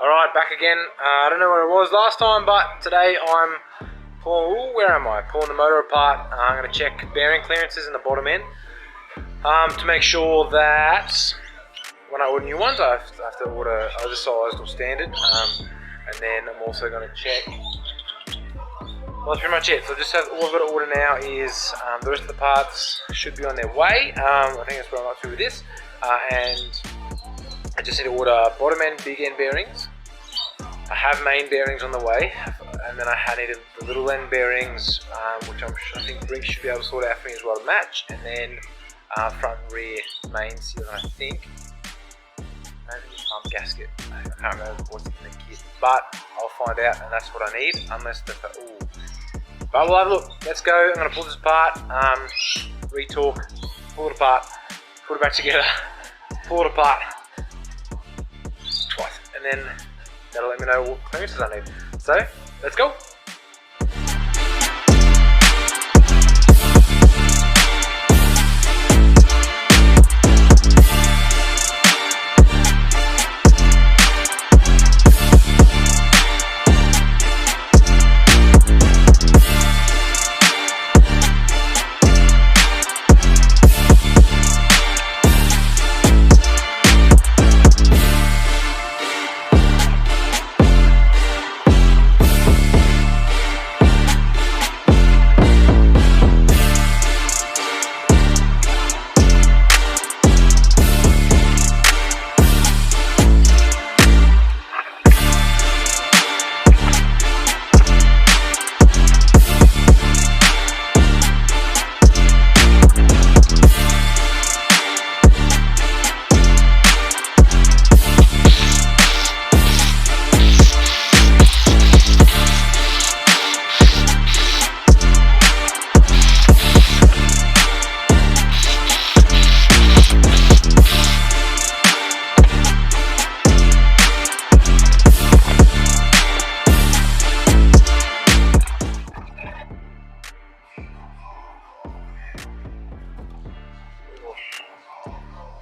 Alright, back again. I don't know where it was last time, but today I'm pulling, pulling the motor apart. I'm going to check bearing clearances in the bottom end to make sure that when I order new ones, I have to order oversized or standard. And then I'm also going to check. Well, that's pretty much it. So just all I've got to order now is the rest of the parts should be on their way. I think that's what I'm up to with this. And I just need to order bottom end, big end bearings. I have main bearings on the way, and then I needed the little end bearings, which I think Brink should be able to sort out for me as well to match. And then front and rear main seal, I think. Maybe the pump gasket. I can't remember what's in the kit, but I'll find out, and that's what I need. Unless the but we'll have a look. Let's go. I'm going to pull this apart, re-torque, pull it apart, put it back together, pull it apart twice, and then that'll let me know what clearances I need. So let's go.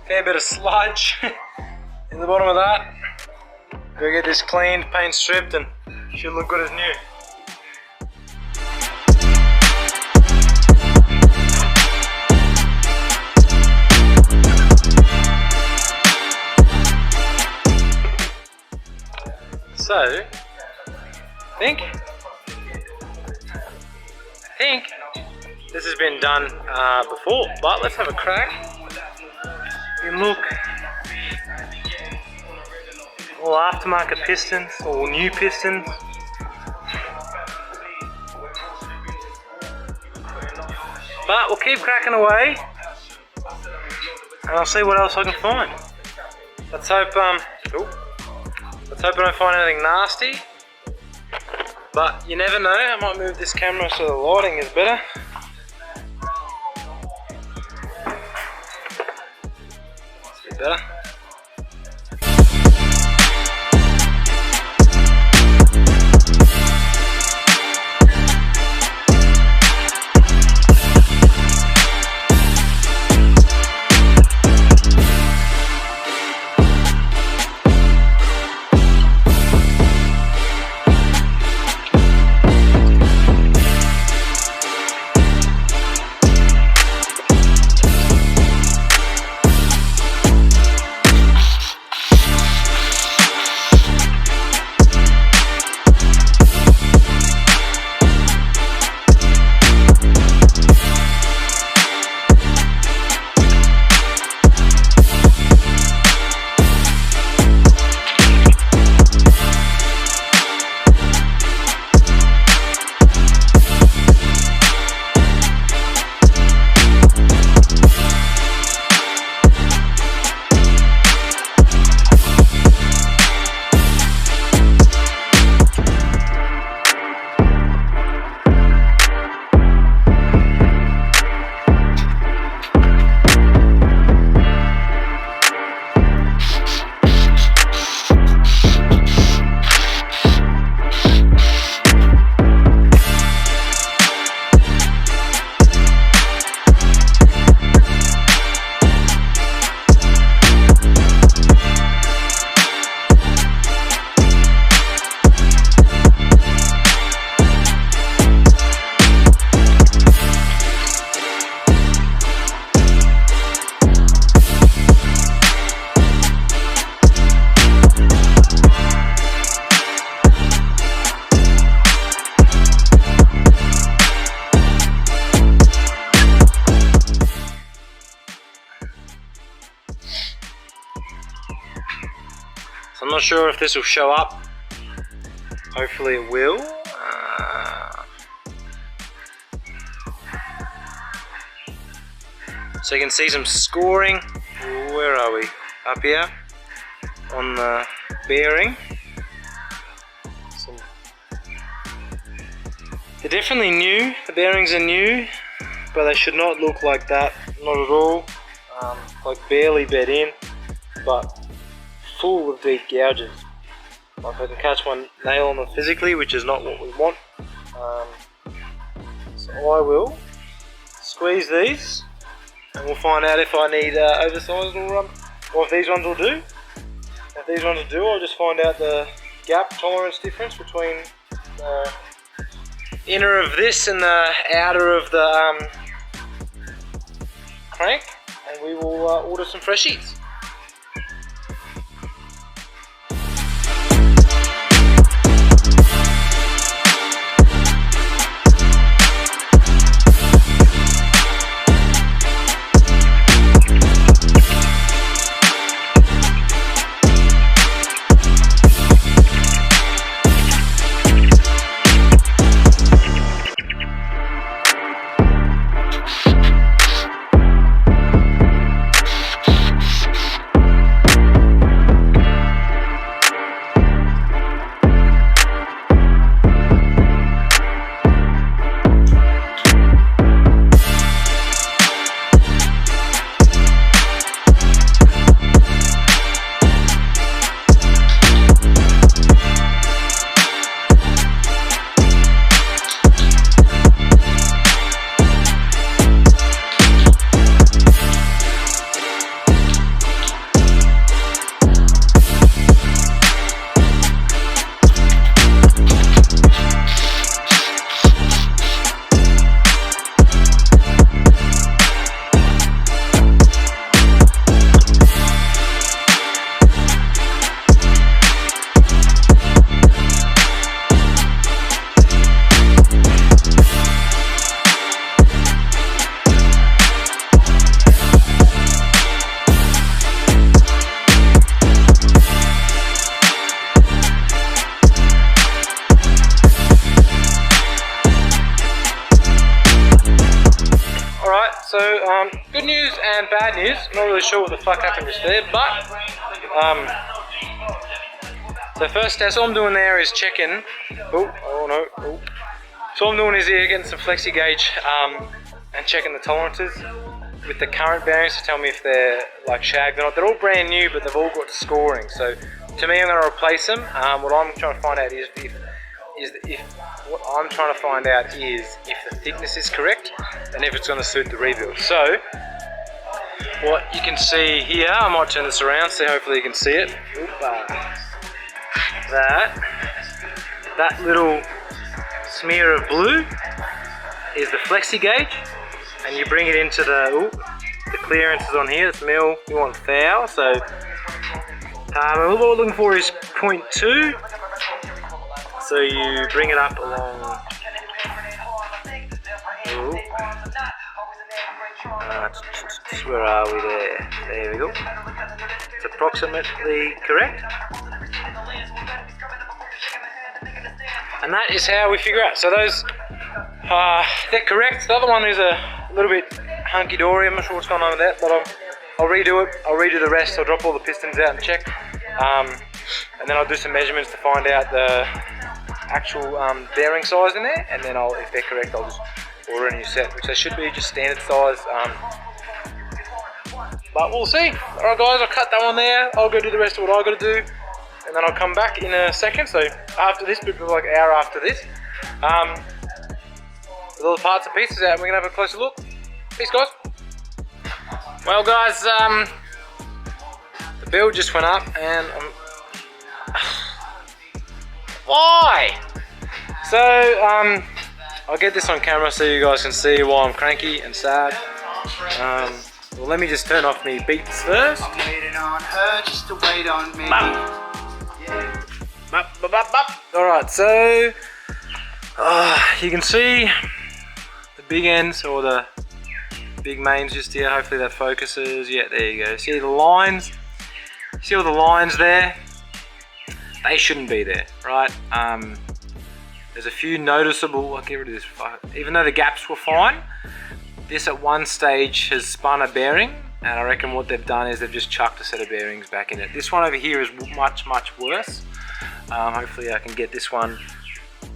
Fair bit of sludge in the bottom of that. Go get this cleaned, paint stripped, and should look good as new. So, I think this has been done before, but let's have a crack. And look, all aftermarket pistons, all new pistons. But we'll keep cracking away, and I'll see what else I can find. Let's hope I don't find anything nasty. But you never know. I might move this camera so the lighting is better. Better. So I'm not sure if this will show up. Hopefully it will. So you can see some scoring. Where are we? Up here on the bearing. They're definitely new. The bearings are new, but they should not look like that. Not at all. Like barely bed in, but full of deep gouges. Like I can catch one nail on them physically, which is not what we want. So I will squeeze these, and we'll find out if I need oversized or if these ones will do. If these ones will do, I'll just find out the gap tolerance difference between the inner of this and the outer of the crank, and we will order some fresh sheets. So, good news and bad news. Not really sure what the fuck happened just there, but so first, that's all I'm doing there is checking. So all I'm doing is here getting some flexi gauge and checking the tolerances with the current bearings to tell me if they're like shagged or not. They're all brand new, but they've all got scoring. So to me, I'm going to replace them. What I'm trying to find out is if the thickness is correct and if it's going to suit the rebuild. So what you can see here, I might turn this around so hopefully you can see it. That little smear of blue is the flexi gauge, and you bring it into the clearance is on here. It's mil, you want thou, so what we're looking for is 0.2. So you bring it up along. Where are we there? There we go. It's approximately correct. And that is how we figure out. So those, they're correct. The other one is a little bit hunky-dory. I'm not sure what's going on with that, but I'll redo it. I'll redo the rest. I'll drop all the pistons out and check. And then I'll do some measurements to find out the actual bearing size in there. And then if they're correct, I'll just order a new set, which they should be just standard size. But we'll see. Alright guys, I'll cut that one there. I'll go do the rest of what I got to do. And then I'll come back in a second. So after this, but like an hour after this. With all the parts and pieces out, we're going to have a closer look. Peace guys. Well guys, the bill just went up and why? So I'll get this on camera so you guys can see why I'm cranky and sad. Well, let me just turn off my beats first. I'm waiting on her just to wait on me. Alright, so you can see the big ends or the big mains just here. Hopefully that focuses. Yeah, there you go. See the lines? See all the lines there? they shouldn't be there, right? There's a few noticeable, I'll get rid of this, even though the gaps were fine, this at one stage has spun a bearing, and I reckon what they've done is they've just chucked a set of bearings back in it. This one over here is much worse. Hopefully I can get this one,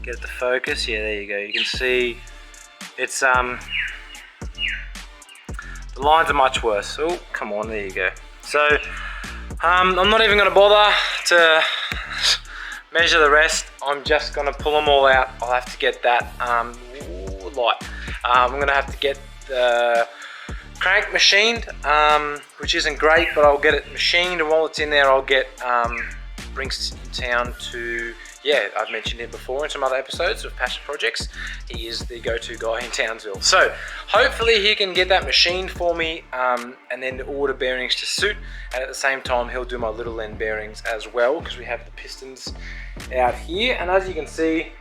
get it to focus. Yeah, there you go. You can see it's, the lines are much worse. Oh, come on, there you go. So, I'm not even gonna bother to measure the rest. I'm just gonna pull them all out. I'll have to get that light. I'm gonna have to get the crank machined, which isn't great, but I'll get it machined, and while it's in there, I'll get Brinks in town to, yeah, I've mentioned him before in some other episodes of Passion Projects. He is the go-to guy in Townsville. So hopefully he can get that machined for me, and then order bearings to suit, and at the same time he'll do my little end bearings as well, because we have the pistons out here, and as you can see,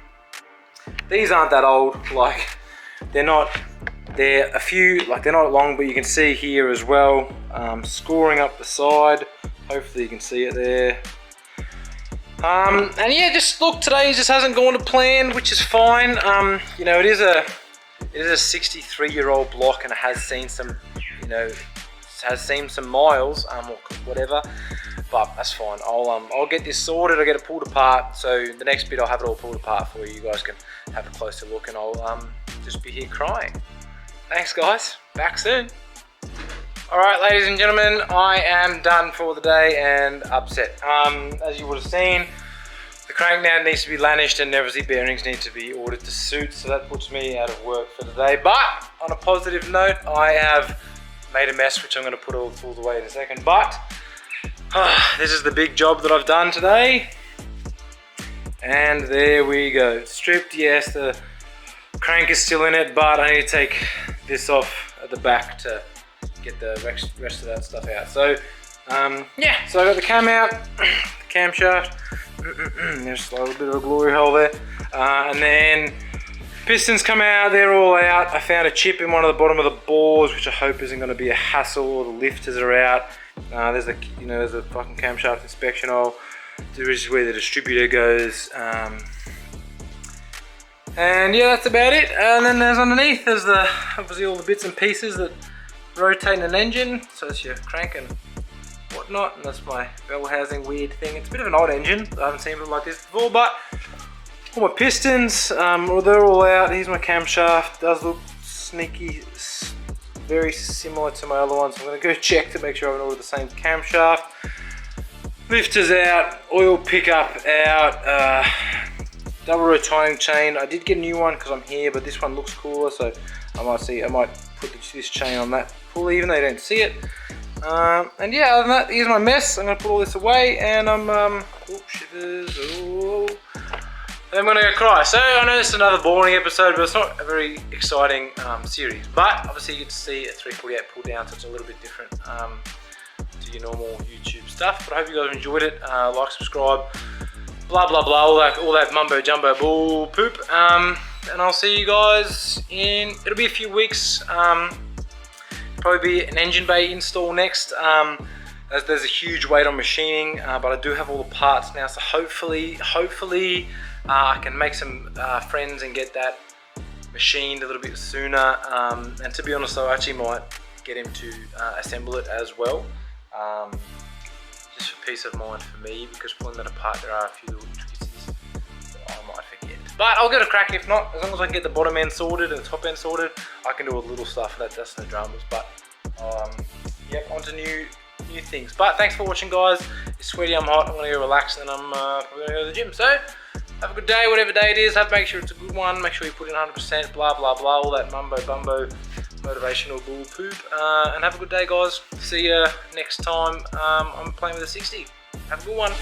these aren't that old. Like, they're a few, like, they're not long, but you can see here as well, scoring up the side. Hopefully you can see it there. And yeah, just look, today just hasn't gone to plan, which is fine. You know, it is a 63-year-old block, and it has seen some, you know, has seen some miles, or whatever, but that's fine. I'll get this sorted. I'll get it pulled apart. So the next bit, I'll have it all pulled apart for you. You guys can have a closer look, and I'll just be here crying. Thanks, guys. Back soon. All right, ladies and gentlemen, I am done for the day and upset. As you would have seen, the crank now needs to be lanished, and obviously bearings need to be ordered to suit, so that puts me out of work for the day. But on a positive note, I have made a mess, which I'm going to put all the way in a second. But this is the big job that I've done today, and there we go. Stripped, yes, the crank is still in it, but I need to take this off at the back to get the rest of that stuff out. So yeah, so I got the cam out, the camshaft, there's a little bit of a glory hole there, and then pistons come out, they're all out. I found a chip in one of the bottom of the bores, which I hope isn't going to be a hassle. All the lifters are out. There's a, you know, there's a fucking camshaft inspection hole. This is where the distributor goes. And yeah, that's about it. And then there's underneath, there's the, obviously all the bits and pieces that rotate an engine. So it's your crank and whatnot, and that's my bell housing weird thing. It's a bit of an odd engine. I haven't seen it like this before, but all my pistons, well, they're all out. Here's my camshaft. Does look sneaky, very similar to my other ones. I'm gonna go check to make sure I haven't ordered the same camshaft. Lifters out, oil pickup out, double rotating chain. I did get a new one because I'm here, but this one looks cooler, so I might put this chain on that pulley, even though you don't see it. And yeah, other than that, here's my mess. I'm gonna put all this away, and I'm oh, shivers. Oh. I'm gonna go cry. So I know this is another boring episode, but it's not a very exciting series. But obviously you get to see a 348 pull down, so it's a little bit different to your normal YouTube stuff. But I hope you guys enjoyed it. Like, subscribe, blah blah blah, all that mumbo jumbo bull poop. And I'll see you guys in, it'll be a few weeks. Probably be an engine bay install next. As there's a huge weight on machining, but I do have all the parts now, so hopefully I can make some friends and get that machined a little bit sooner. And to be honest, I actually might get him to assemble it as well, just for peace of mind for me, because pulling that apart, there are a few little twists that I might forget. But I'll get a crack if not. As long as I can get the bottom end sorted and the top end sorted, I can do a little stuff. That's no dramas. But yep, on to new things. But thanks for watching, guys. It's sweaty, I'm hot, I'm gonna go relax, and I'm probably gonna go to the gym. So have a good day, whatever day it is. Make sure it's a good one. Make sure you put in 100%, blah blah blah, all that mumbo bumbo motivational bull poop. And have a good day, guys. See you next time. I'm playing with a 60. Have a good one.